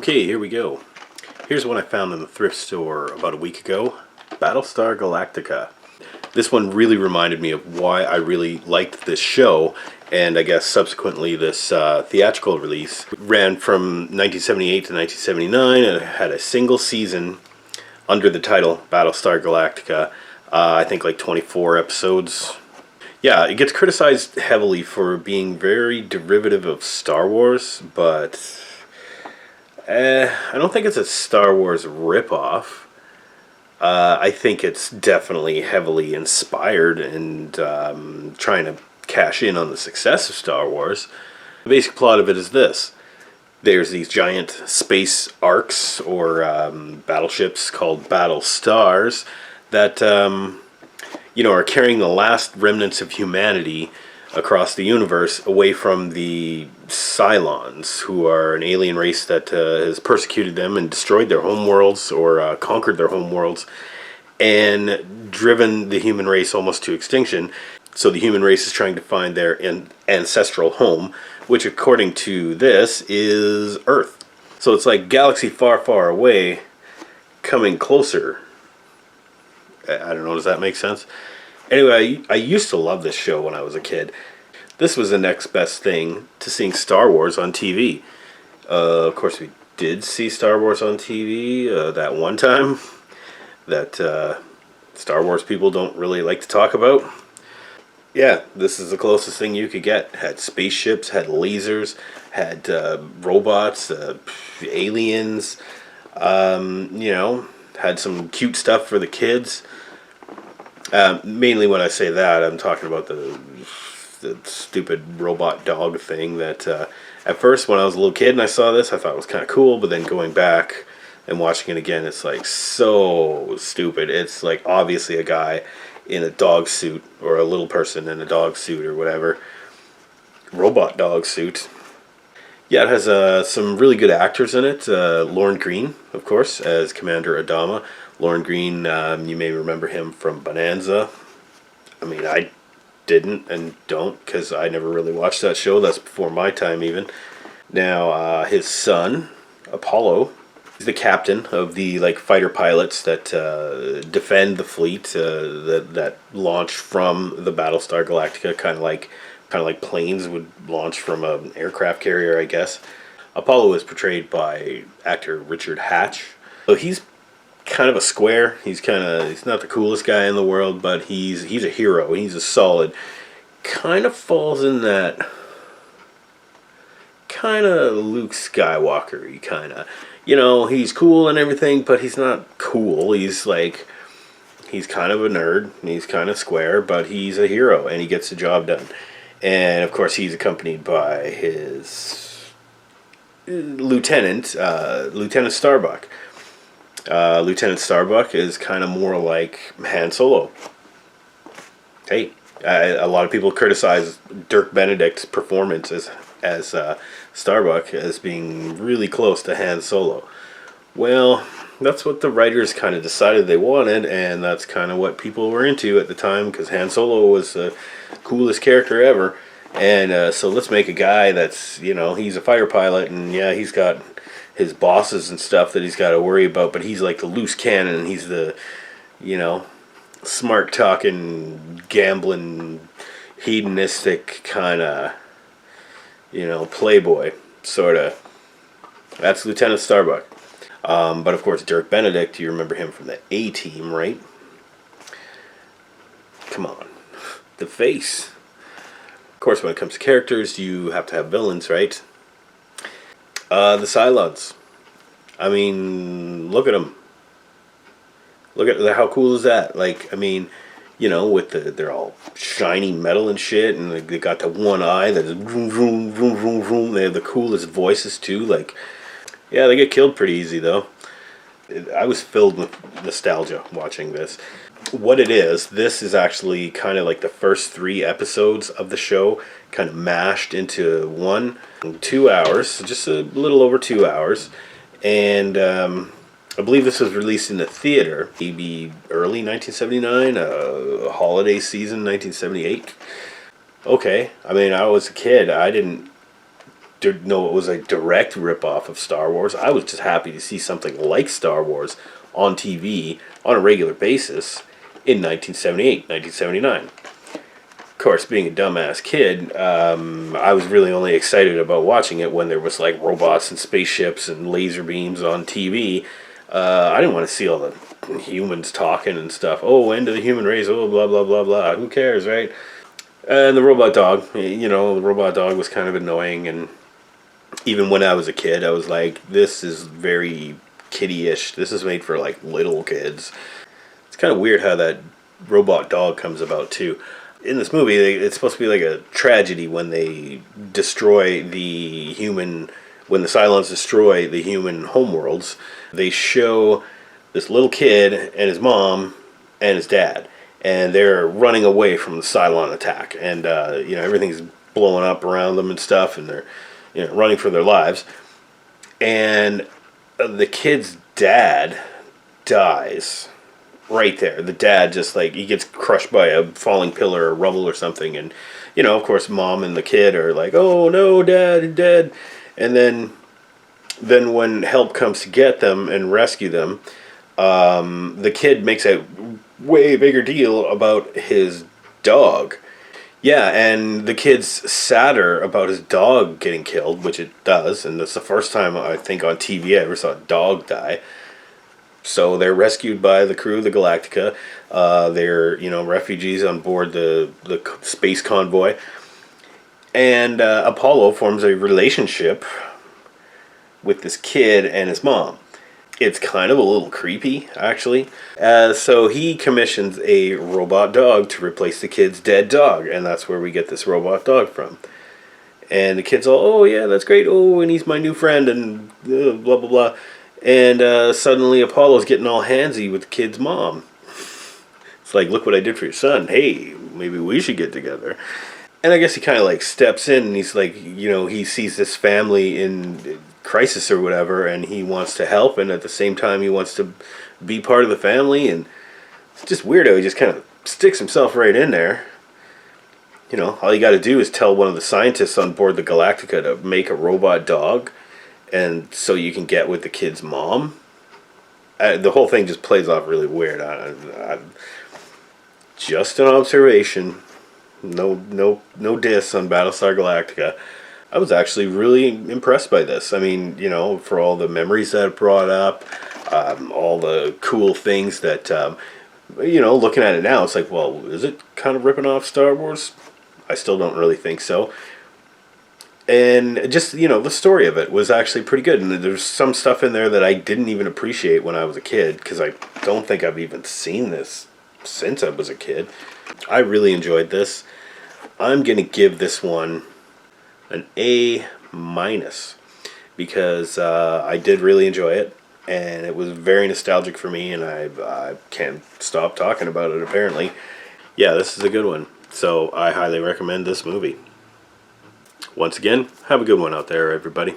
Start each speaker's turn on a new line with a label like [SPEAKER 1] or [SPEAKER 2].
[SPEAKER 1] Okay, here we go. Here's one I found in the thrift store about a week ago. Battlestar Galactica. This one really reminded me of why I really liked this show, and I guess subsequently this theatrical release. It ran from 1978 to 1979, and it had a single season under the title Battlestar Galactica. I think like 24 episodes. Yeah, it gets criticized heavily for being very derivative of Star Wars, but I don't think it's a Star Wars ripoff. I think it's definitely heavily inspired and trying to cash in on the success of Star Wars. The basic plot of it is this. There's these giant space arcs or battleships called battle stars that are carrying the last remnants of humanity across the universe away from the Cylons, who are an alien race that has persecuted them and destroyed their homeworlds or conquered their homeworlds and driven the human race almost to extinction. So the human race is trying to find their ancestral home, which according to this is Earth. So it's like galaxy far, far away coming closer. I don't know, does that make sense? Anyway, I used to love this show when I was a kid. This was the next best thing to seeing Star Wars on TV. Of course, we did see Star Wars on TV that one time that Star Wars people don't really like to talk about. Yeah, this is the closest thing you could get. Had spaceships, had lasers, had robots, aliens, had some cute stuff for the kids. Mainly when I say that, I'm talking about the stupid robot dog thing that at first when I was a little kid and I saw this, I thought it was kind of cool, but then going back and watching it again, it's like so stupid. It's like obviously a guy in a dog suit or a little person in a dog suit or whatever. Robot dog suit. Yeah, it has some really good actors in it. Lorne Greene, of course, as Commander Adama. Lorne Greene, you may remember him from Bonanza. I mean, I didn't and don't because I never really watched that show. That's before my time even. Now, his son, Apollo, is the captain of the fighter pilots that defend the fleet that launch from the Battlestar Galactica, kind of like planes would launch from an aircraft carrier, I guess. Apollo is portrayed by actor Richard Hatch. So he's kind of a square. He's not the coolest guy in the world, but he's a hero. He's a solid. Kind of falls in that kind of Luke Skywalker-y kind of. He's cool and everything, but he's not cool. He's kind of a nerd. He's kind of square, but he's a hero and he gets the job done. And of course, he's accompanied by his Lieutenant Starbuck. Lieutenant Starbuck is kind of more like Han Solo. Hey, a lot of people criticize Dirk Benedict's performance as Starbuck as being really close to Han Solo. Well, that's what the writers kind of decided they wanted, and that's kind of what people were into at the time, because Han Solo was the coolest character ever. And so let's make a guy that's, he's a fighter pilot, and yeah, he's got his bosses and stuff that he's got to worry about, but he's like the loose cannon, and he's the, smart talking, gambling, hedonistic kind of, playboy, sort of. That's Lieutenant Starbuck. But of course, Dirk Benedict, you remember him from the A-Team, right? Come on. The Face. Of course, when it comes to characters, you have to have villains, right? The Cylons. I mean, look at them. Look at how cool is that? With they're all shiny metal and shit, and they got the one eye that's vroom, vroom, vroom, vroom, vroom. They have the coolest voices too. Yeah, they get killed pretty easy though. I was filled with nostalgia watching this. What it is, this is actually kind of like the first 3 episodes of the show, kind of mashed into one. 2 hours, just a little over 2 hours, and I believe this was released in the theater, maybe early 1979, holiday season 1978. Okay, I mean, I was a kid. I didn't know it was a direct ripoff of Star Wars. I was just happy to see something like Star Wars on TV on a regular basis in 1978, 1979. Of course, being a dumbass kid, I was really only excited about watching it when there was like robots and spaceships and laser beams on TV. I didn't want to see all the humans talking and stuff. Oh, end of the human race. Oh, blah, blah, blah, blah. Who cares, right? And the robot dog, the robot dog was kind of annoying. And even when I was a kid, I was like, this is very kiddie-ish. This is made for like little kids. It's kind of weird how that robot dog comes about too. In this movie, it's supposed to be like a tragedy when they destroy the human, when the Cylons destroy the human homeworlds. They show this little kid and his mom and his dad, and they're running away from the Cylon attack, and everything's blowing up around them and stuff, and they're running for their lives. And the kid's dad dies right there. The dad just he gets crushed by a falling pillar or rubble or something, and of course mom and the kid are like, oh no, dad is dead. And then when help comes to get them and rescue them, the kid makes a way bigger deal about his dog. Yeah, and the kid's sadder about his dog getting killed, which it does, and that's the first time I think on TV I ever saw a dog die. So they're rescued by the crew of the Galactica. They're refugees on board the space convoy, and Apollo forms a relationship with this kid and his mom. It's kind of a little creepy, actually. So he commissions a robot dog to replace the kid's dead dog, and that's where we get this robot dog from. And the kid's all, oh yeah, that's great, oh, and he's my new friend, and blah, blah, blah. And suddenly Apollo's getting all handsy with the kid's mom. It's like, look what I did for your son. Hey, maybe we should get together. And I guess he kind of steps in, and he's like, he sees this family in crisis or whatever, and he wants to help, and at the same time he wants to be part of the family. And it's just weird how he just kind of sticks himself right in there. All you got to do is tell one of the scientists on board the Galactica to make a robot dog, and so you can get with the kid's mom. The whole thing just plays off really weird. Just an observation. No diss on Battlestar Galactica. I was actually really impressed by this. I mean, for all the memories that it brought up, all the cool things that, looking at it now, it's like, well, is it kind of ripping off Star Wars? I still don't really think so. And just, the story of it was actually pretty good. And there's some stuff in there that I didn't even appreciate when I was a kid, because I don't think I've even seen this since I was a kid. I really enjoyed this. I'm going to give this one an A-, because I did really enjoy it, and it was very nostalgic for me, and I can't stop talking about it, apparently. Yeah, this is a good one. So I highly recommend this movie. Once again, have a good one out there, everybody.